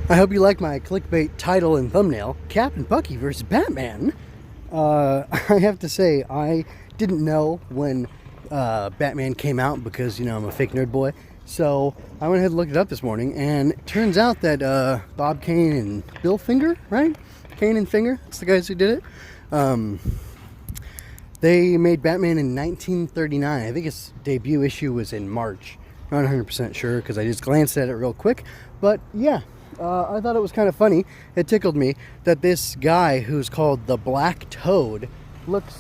I hope you like my clickbait title and thumbnail, Captain Bucky versus Batman. I have to say, I didn't know when Batman came out because, I'm a fake nerd boy. So I went ahead and looked it up this morning, and it turns out that Bob Kane and Bill Finger, right? Kane and Finger, that's the guys who did it. They made Batman in 1939. I think its debut issue was in March. Not 100% sure because I just glanced at it real quick. But yeah, I thought it was kind of funny. It tickled me that this guy who's called the Black Toad looks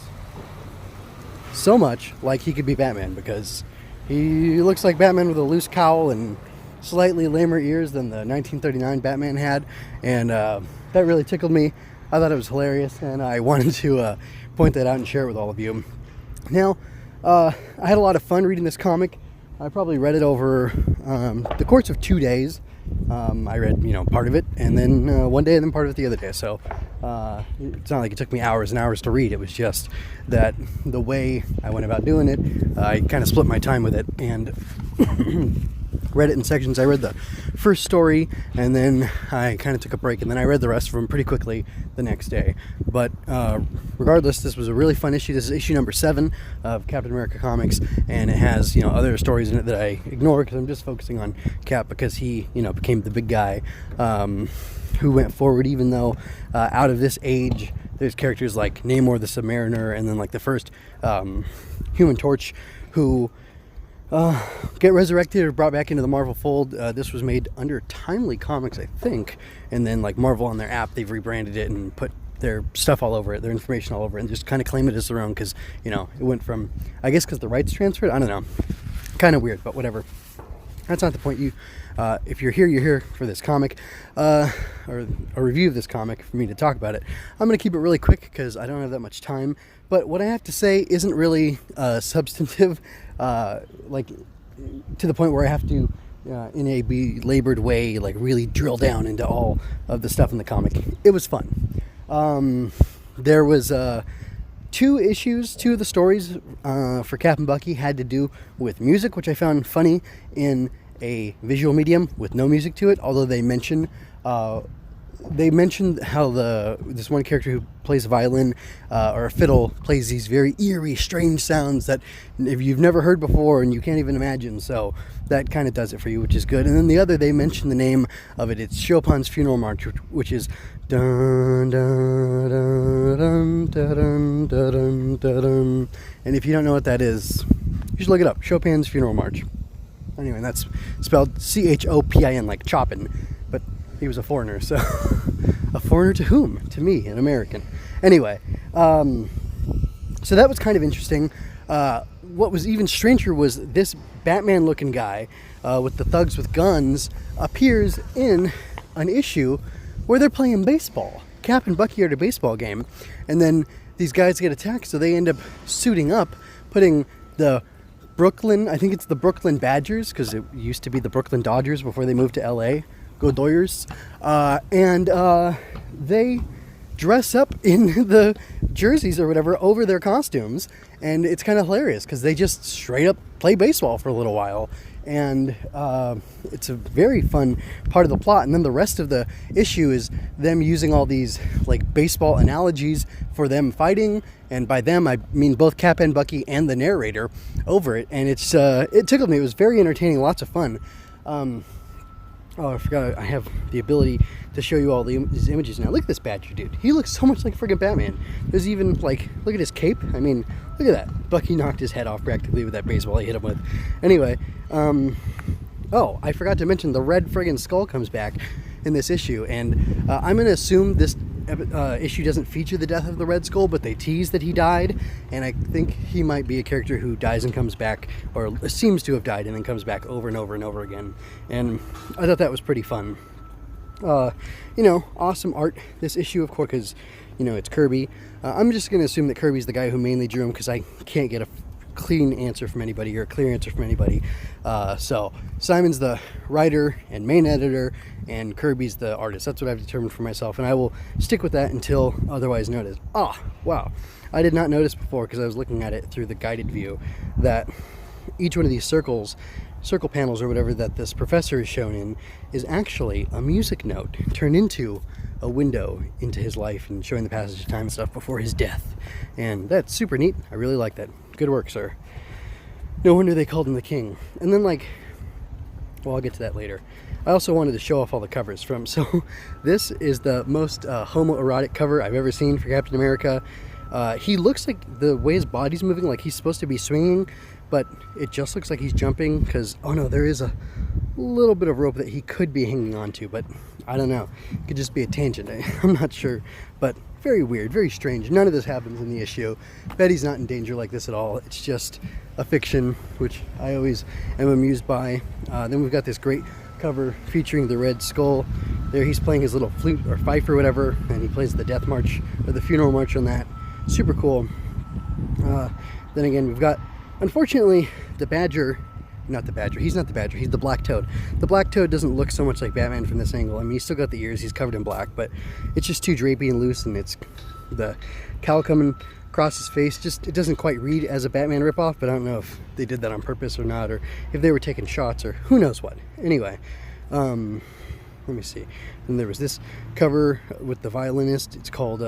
so much like he could be Batman, because he looks like Batman with a loose cowl and slightly lamer ears than the 1939 Batman had. And that really tickled me. I thought it was hilarious, and I wanted to point that out and share it with all of you. Now, I had a lot of fun reading this comic. I probably read it over the course of 2 days. I read, part of it, and then one day, and then part of it the other day. So it's not like it took me hours and hours to read. It was just that the way I went about doing it, I kind of split my time with it and read it in sections. I read the first story, and then I kind of took a break, and then I read the rest of them pretty quickly the next day. But regardless, this was a really fun issue. This is issue number 7 of Captain America Comics, and it has other stories in it that I ignore because I'm just focusing on Cap, because he became the big guy who went forward. Even though out of this age, there's characters like Namor the Submariner, and then like the first Human Torch, who get resurrected or brought back into the Marvel fold. This was made under Timely Comics, I think, and then like Marvel on their app, they've rebranded it and put their stuff all over it, their information all over it, and just kind of claim it as their own, because it went from, I guess because the rights transferred, I don't know, kind of weird, but whatever. That's not the point. If you're here for this comic, or a review of this comic for me to talk about it. I'm going to keep it really quick because I don't have that much time. But what I have to say isn't really substantive, like to the point where I have to, in a belabored way, like really drill down into all of the stuff in the comic. It was fun. There was 2 issues. 2 of the stories for Captain Bucky had to do with music, which I found funny in a visual medium with no music to it. Although they mentioned how this one character who plays a violin or a fiddle plays these very eerie, strange sounds that if you've never heard before and you can't even imagine. So that kind of does it for you, which is good. And then the other, they mentioned the name of it. It's Chopin's Funeral March, which is dun dun dun dun dun dun dun dun. And if you don't know what that is, you should look it up. Chopin's Funeral March. Anyway, that's spelled Chopin, like choppin', but he was a foreigner, so a foreigner to whom? To me, an American. Anyway, so that was kind of interesting. What was even stranger was this Batman-looking guy with the thugs with guns appears in an issue where they're playing baseball. Cap and Bucky are at a baseball game, and then these guys get attacked, so they end up suiting up, putting the I think it's the Brooklyn Badgers, because it used to be the Brooklyn Dodgers before they moved to LA. Go Doyers. And they dress up in the jerseys or whatever over their costumes, and it's kind of hilarious because they just straight up play baseball for a little while. And it's a very fun part of the plot. And then the rest of the issue is them using all these like baseball analogies for them fighting, and by them I mean both Cap and Bucky and the narrator over it. And it tickled me. It was very entertaining, lots of fun. Oh, I forgot I have the ability to show you all these images now. Look at this Badger dude. He looks so much like friggin' Batman. There's even, like, look at his cape. I mean, look at that. Bucky knocked his head off practically with that baseball he hit him with. Anyway, oh, I forgot to mention the red friggin' skull comes back in this issue. And I'm going to assume this issue doesn't feature the death of the Red Skull, but they tease that he died. And I think he might be a character who dies and comes back, or seems to have died and then comes back over and over and over again. And I thought that was pretty fun. Awesome art. This issue, of course, because, it's Kirby. I'm just going to assume that Kirby's the guy who mainly drew him, because I can't get a clean answer from anybody or a clear answer from anybody. So Simon's the writer and main editor, and Kirby's the artist. That's what I've determined for myself, and I will stick with that until otherwise noted. Wow. I did not notice before, because I was looking at it through the guided view, that each one of these circles circle panels or whatever that this professor is shown in is actually a music note turned into a window into his life and showing the passage of time and stuff before his death. And that's super neat. I really like that. Good work, sir. No wonder they called him the king. And then, like, well, I'll get to that later. I also wanted to show off all the covers from, so this is the most homoerotic cover I've ever seen for Captain America. He looks like the way his body's moving, like he's supposed to be swinging, but it just looks like he's jumping because, oh no, there is a little bit of rope that he could be hanging on to, but I don't know. It could just be a tangent. I'm not sure, but very weird, very strange. None of this happens in the issue. Betty's not in danger like this at all. It's just a fiction, which I always am amused by. Then we've got this great cover featuring the Red Skull. There he's playing his little flute or fife or whatever, and he plays the death march or the funeral march on that. Super cool. Then again, we've got, unfortunately, the Badger. Not the Badger. He's not the Badger. He's the Black Toad. The Black Toad doesn't look so much like Batman from this angle. I mean, he's still got the ears. He's covered in black, but it's just too drapey and loose, and it's the cowl coming across his face. Just, it doesn't quite read as a Batman ripoff, but I don't know if they did that on purpose or not, or if they were taking shots, or who knows what. Anyway, let me see. Then there was this cover with the violinist. It's called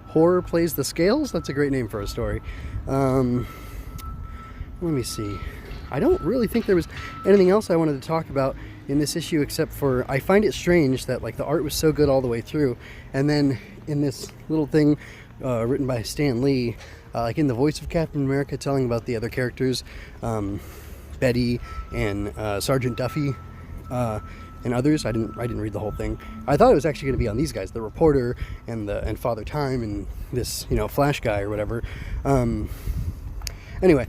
Horror Plays the Scales. That's a great name for a story. Let me see. I don't really think there was anything else I wanted to talk about in this issue, except for I find it strange that, like, the art was so good all the way through, and then in this little thing written by Stan Lee, like in the voice of Captain America, telling about the other characters, Betty and Sergeant Duffy and others. I didn't read the whole thing. I thought it was actually going to be on these guys, the reporter and Father Time and this, you know, Flash guy or whatever. Anyway.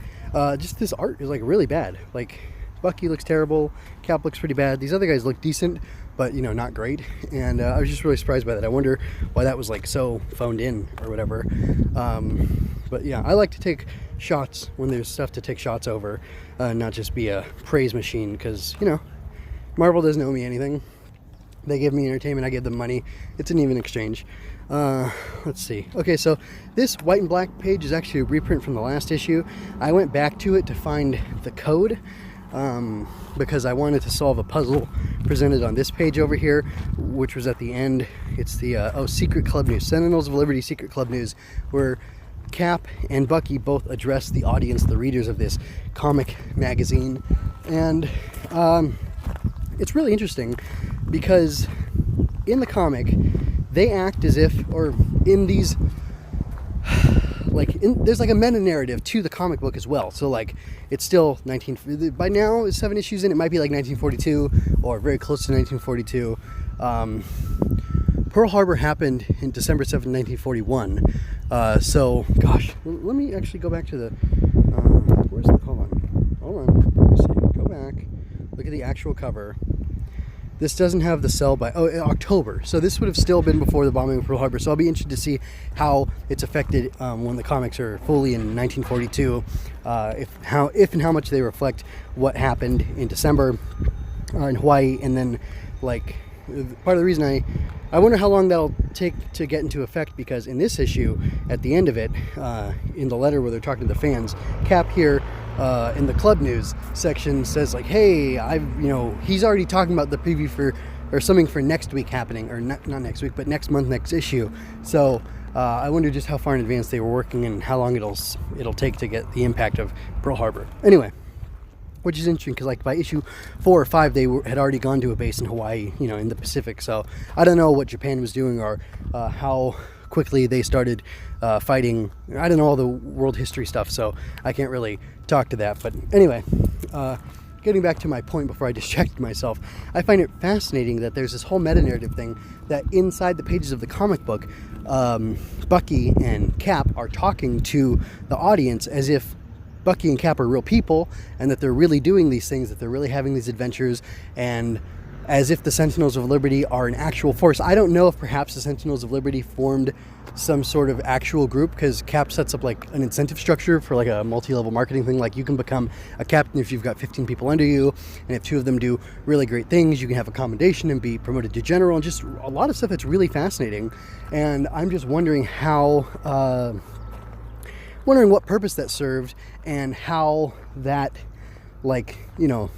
Just this art is, like, really bad. Like, Bucky looks terrible, Cap looks pretty bad, these other guys look decent, but, you know, not great, and I was just really surprised by that. I wonder why that was, like, so phoned in or whatever. But yeah, I like to take shots when there's stuff to take shots over, not just be a praise machine, because, you know, Marvel doesn't owe me anything. They give me entertainment, I give them money. It's an even exchange. Let's see. Okay, so this white and black page is actually a reprint from the last issue. I went back to it to find the code because I wanted to solve a puzzle presented on this page over here, which was at the end. It's the Secret Club News, Sentinels of Liberty Secret Club News, where Cap and Bucky both address the audience, the readers of this comic magazine. And it's really interesting because in the comic, they act as if, or in these, like, there's like a meta-narrative to the comic book as well. So, like, it's still by now, it's 7 issues in, it might be like 1942, or very close to 1942. Pearl Harbor happened in December 7th, 1941. So, gosh, let me actually go back to the, hold on, let me see, go back, look at the actual cover. This doesn't have the sell by, October. So this would have still been before the bombing of Pearl Harbor. So I'll be interested to see how it's affected when the comics are fully in 1942, if and how much they reflect what happened in December in Hawaii. And then, like, part of the reason I wonder how long that'll take to get into effect, because in this issue, at the end of it, in the letter where they're talking to the fans, Cap here, in the club news section says, like, hey, he's already talking about the preview for, or something for next week happening, or not next week, but next month, next issue. So I wonder just how far in advance they were working and how long it'll take to get the impact of Pearl Harbor. Anyway, which is interesting because, like, by issue 4 or 5, they had already gone to a base in Hawaii, you know, in the Pacific. So I don't know what Japan was doing or how quickly they started fighting. I don't know all the world history stuff, so I can't really talk to that. But anyway, getting back to my point before I distracted myself, I find it fascinating that there's this whole meta-narrative thing that inside the pages of the comic book, Bucky and Cap are talking to the audience as if Bucky and Cap are real people, and that they're really doing these things, that they're really having these adventures, and as if the Sentinels of Liberty are an actual force. I don't know if perhaps the Sentinels of Liberty formed some sort of actual group, because Cap sets up, like, an incentive structure for, like, a multi-level marketing thing. Like, you can become a captain if you've got 15 people under you, and if 2 of them do really great things, you can have a commendation and be promoted to general, and just a lot of stuff that's really fascinating. And I'm just wondering wondering what purpose that served, and how that like, you know,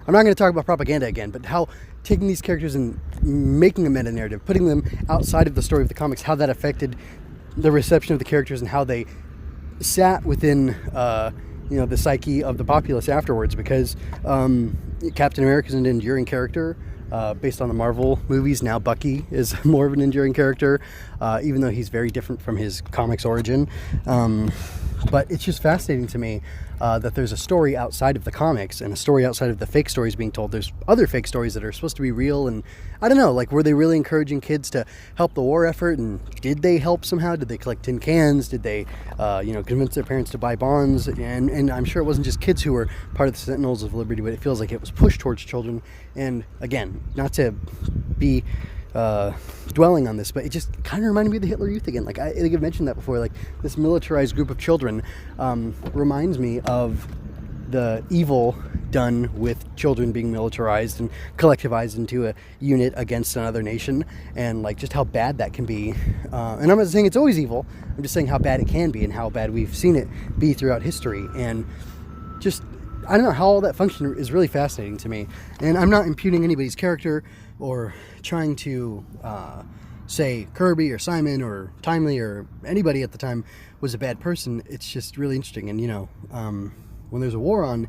I'm not going to talk about propaganda again, but how taking these characters and making a meta narrative, putting them outside of the story of the comics, how that affected the reception of the characters and how they sat within the psyche of the populace afterwards, because Captain America is an enduring character based on the Marvel movies. Now Bucky is more of an enduring character, even though he's very different from his comics origin. But it's just fascinating to me that there's a story outside of the comics and a story outside of the fake stories being told. There's other fake stories that are supposed to be real, and I don't know, like, were they really encouraging kids to help the war effort, and did they help somehow? Did they collect tin cans? Did they convince their parents to buy bonds? And I'm sure it wasn't just kids who were part of the Sentinels of Liberty, but it feels like it was pushed towards children. And again, not to be dwelling on this, but it just kind of reminded me of the Hitler Youth again. Like, I think I've mentioned that before. Like, this militarized group of children reminds me of the evil done with children being militarized and collectivized into a unit against another nation, and like just how bad that can be. And I'm not saying it's always evil. I'm just saying how bad it can be and how bad we've seen it be throughout history. And just, I don't know, how all that function is really fascinating to me. And I'm not impugning anybody's character or trying to say Kirby or Simon or Timely or anybody at the time was a bad person. It's just really interesting. And, when there's a war on,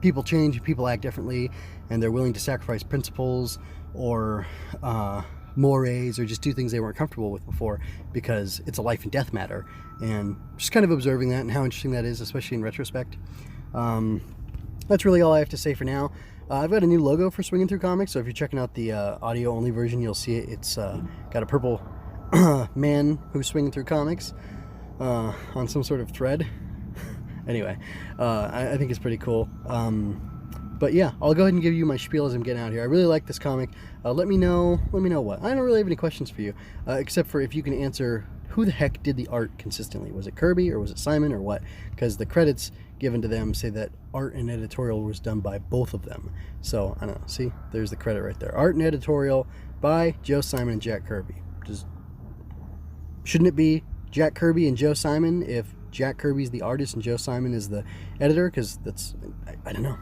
people change, people act differently, and they're willing to sacrifice principles or mores or just do things they weren't comfortable with before because it's a life and death matter. And just kind of observing that and how interesting that is, especially in retrospect. That's really all I have to say for now. I've got a new logo for Swinging Through Comics, so if you're checking out the audio-only version, you'll see it. It's got a purple man who's swinging through comics on some sort of thread. Anyway, I think it's pretty cool. But yeah, I'll go ahead and give you my spiel as I'm getting out here. I really like this comic. Let me know what. I don't really have any questions for you, except for if you can answer who the heck did the art consistently. Was it Kirby or was it Simon or what? Because the credits given to them say that art and editorial was done by both of them. So, I don't know. See, there's the credit right there. Art and editorial by Joe Simon and Jack Kirby. Shouldn't it be Jack Kirby and Joe Simon if Jack Kirby's the artist and Joe Simon is the editor? Because that's, I don't know.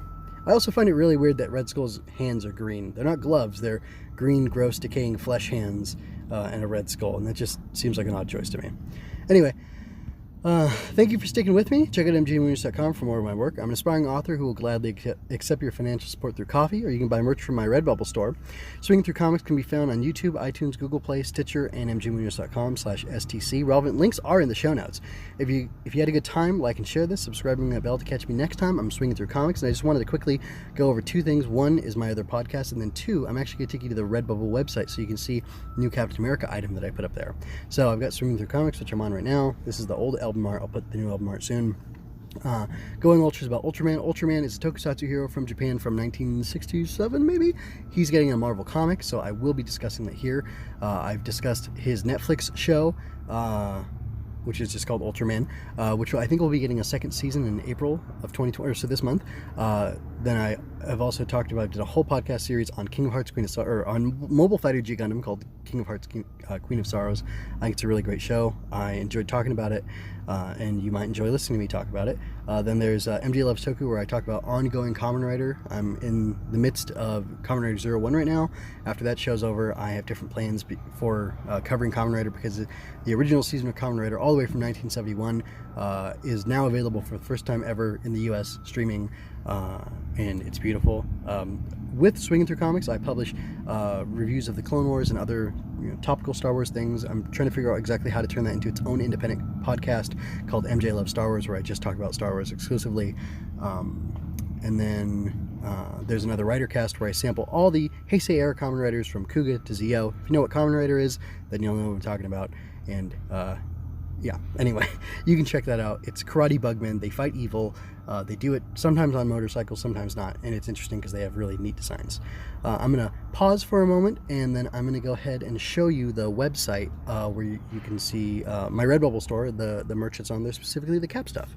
I also find it really weird that Red Skull's hands are green. They're not gloves. They're green, gross, decaying flesh hands and a red skull. And that just seems like an odd choice to me. Anyway, thank you for sticking with me. Check out mgmooners.com for more of my work. I'm an aspiring author who will gladly accept your financial support through coffee, or you can buy merch from my Redbubble store. Swinging Through Comics can be found on YouTube, iTunes, Google Play, Stitcher, and mgmooners.com/STC. Relevant links are in the show notes. If you had a good time, like and share this, subscribe and ring that bell to catch me next time. I'm Swinging Through Comics, and I just wanted to quickly go over two things. One is my other podcast, and then two, I'm actually going to take you to the Redbubble website so you can see the new Captain America item that I put up there. So I've got Swinging Through Comics, which I'm on right now. This is the old album art. I'll put the new album art soon. Going Ultra is about Ultraman. Ultraman is a tokusatsu hero from Japan from 1967, maybe. He's getting a Marvel comic, so I will be discussing that here. I've discussed his Netflix show, which is just called Ultraman, which I think will be getting a second season in April of 2020, or so this month. Then I have also talked about, did a whole podcast series on King of Hearts, on Mobile Fighter G Gundam called King of Hearts, Queen of Sorrows. I think it's a really great show. I enjoyed talking about it, and you might enjoy listening to me talk about it. Then there's MJ Loves Toku, where I talk about ongoing Kamen Rider. I'm in the midst of Kamen Rider 01 right now. After that show's over, I have different plans for covering Kamen Rider, because the original season of Kamen Rider, all the way from 1971, is now available for the first time ever in the US streaming, and it's beautiful. With Swinging Through Comics, I publish reviews of the Clone Wars and other topical Star Wars things. I'm trying to figure out exactly how to turn that into its own independent podcast called MJ Loves Star Wars, where I just talk about Star Wars exclusively. And then there's another writer cast where I sample all the Heisei era Kamen Riders from Kuga to Zio. If you know what Kamen Rider is, then you'll know what I'm talking about. And yeah, anyway, you can check that out. It's karate bugmen. They fight evil. They do it sometimes on motorcycles, sometimes not, and it's interesting because they have really neat designs. I'm going to pause for a moment, and then I'm going to go ahead and show you the website where you can see my Redbubble store, the merch that's on there, specifically the Cap stuff.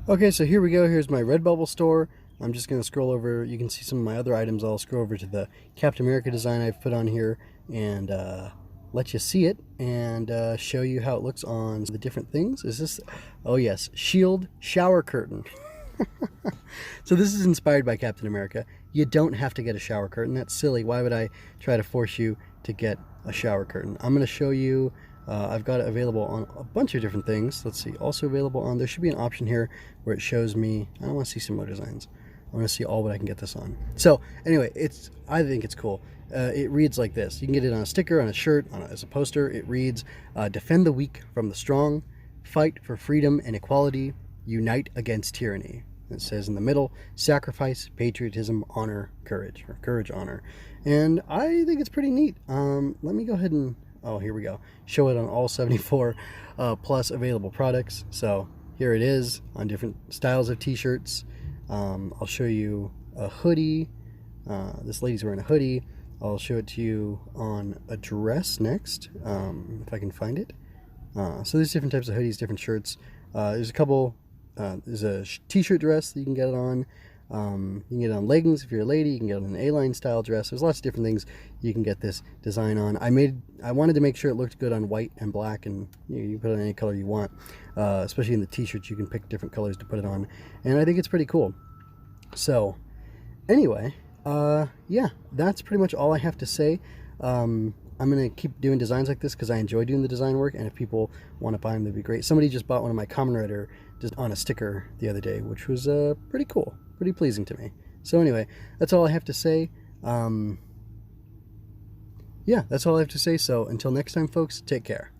Okay, so here we go. Here's my Redbubble store. I'm just going to scroll over. You can see some of my other items. I'll scroll over to the Captain America design I've put on here, and let you see it and show you how it looks on the different things. Is this? Oh yes, shield shower curtain. So this is inspired by Captain America. You don't have to get a shower curtain. That's silly. Why would I try to force you to get a shower curtain? I'm going to show you. I've got it available on a bunch of different things. Let's see. Also available on. There should be an option here where it shows me. I don't want to see similar designs. I want to see all what I can get this on. So anyway, I think it's cool. It reads like this. You can get it on a sticker, on a shirt, as a poster. It reads, defend the weak from the strong, fight for freedom and equality, unite against tyranny. It says in the middle, sacrifice, patriotism, honor, courage, or courage, honor. And I think it's pretty neat. Let me go ahead and, oh, here we go. Show it on all 74 plus available products. So here it is on different styles of t-shirts. I'll show you a hoodie. This lady's wearing a hoodie. I'll show it to you on a dress next, if I can find it. So there's different types of hoodies, different shirts. There's a couple. There's a t-shirt dress that you can get it on. You can get it on leggings if you're a lady. You can get it on an A-line style dress. There's lots of different things you can get this design on. I wanted to make sure it looked good on white and black, and you can put it on any color you want. Especially in the t-shirts, you can pick different colors to put it on, and I think it's pretty cool. So anyway, yeah, that's pretty much all I have to say. I'm going to keep doing designs like this because I enjoy doing the design work, and if people want to buy them, that'd be great. Somebody just bought one of my Kamen Rider just on a sticker the other day, which was pretty cool, pretty pleasing to me. So anyway, that's all I have to say. Yeah, that's all I have to say. So until next time, folks, take care.